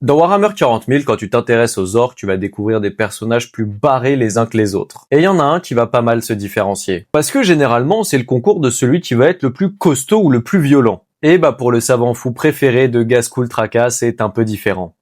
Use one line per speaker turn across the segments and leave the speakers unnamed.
Dans Warhammer 40 000, quand tu t'intéresses aux orques, tu vas découvrir des personnages plus barrés les uns que les autres. Et il y en a un qui va pas mal se différencier. Parce que généralement, c'est le concours de celui qui va être le plus costaud ou le plus violent. Et bah pour le savant fou préféré de Ghazghkull Traka, c'est un peu différent.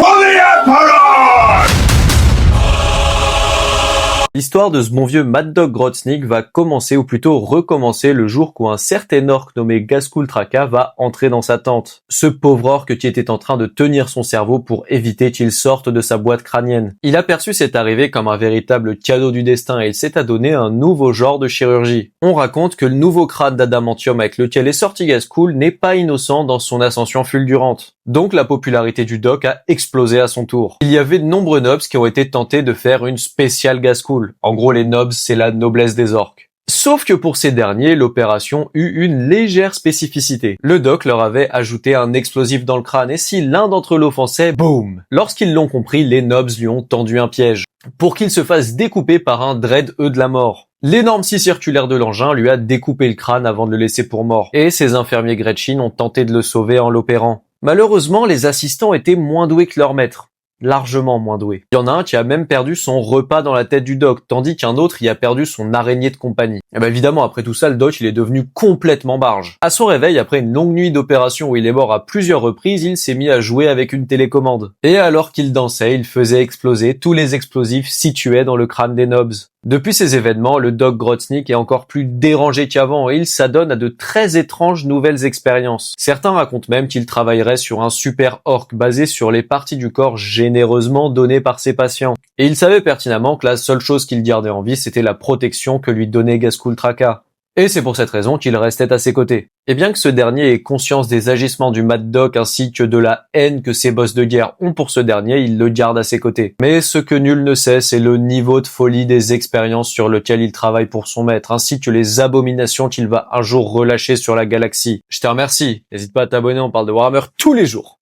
L'histoire de ce bon vieux Mad Dog Grotznik va commencer, ou plutôt recommencer, le jour où un certain orc nommé Ghazghkull Traka va entrer dans sa tente. Ce pauvre orc qui était en train de tenir son cerveau pour éviter qu'il sorte de sa boîte crânienne. Il a perçu cette arrivée comme un véritable cadeau du destin et il s'est adonné à un nouveau genre de chirurgie. On raconte que le nouveau crâne d'adamantium avec lequel est sorti Ghazghkull n'est pas innocent dans son ascension fulgurante. Donc la popularité du doc a explosé à son tour. Il y avait de nombreux nobs qui ont été tentés de faire une spéciale Ghazghkull. En gros, les nobs, c'est la noblesse des orques. Sauf que pour ces derniers, l'opération eut une légère spécificité. Le doc leur avait ajouté un explosif dans le crâne et si l'un d'entre eux l'offensait, boum! Lorsqu'ils l'ont compris, les nobs lui ont tendu un piège pour qu'il se fasse découper par un dread de la mort. L'énorme scie circulaire de l'engin lui a découpé le crâne avant de le laisser pour mort. Et ses infirmiers Gretchin ont tenté de le sauver en l'opérant. Malheureusement, les assistants étaient moins doués que leur maître. Largement moins doué. Il y en a un qui a même perdu son repas dans la tête du doc, tandis qu'un autre y a perdu son araignée de compagnie. Et ben évidemment, après tout ça, le doc, il est devenu complètement barge. À son réveil, après une longue nuit d'opération où il est mort à plusieurs reprises, il s'est mis à jouer avec une télécommande. Et alors qu'il dansait, il faisait exploser tous les explosifs situés dans le crâne des nobs. Depuis ces événements, le doc Grotznik est encore plus dérangé qu'avant et il s'adonne à de très étranges nouvelles expériences. Certains racontent même qu'il travaillerait sur un super orc basé sur les parties du corps généreusement données par ses patients. Et il savait pertinemment que la seule chose qu'il gardait en vie, c'était la protection que lui donnait Ghazghkull Traka. Et c'est pour cette raison qu'il restait à ses côtés. Et bien que ce dernier ait conscience des agissements du Mad Doc ainsi que de la haine que ses boss de guerre ont pour ce dernier, il le garde à ses côtés. Mais ce que nul ne sait, c'est le niveau de folie des expériences sur lequel il travaille pour son maître, ainsi que les abominations qu'il va un jour relâcher sur la galaxie. Je te remercie. N'hésite pas à t'abonner, on parle de Warhammer tous les jours.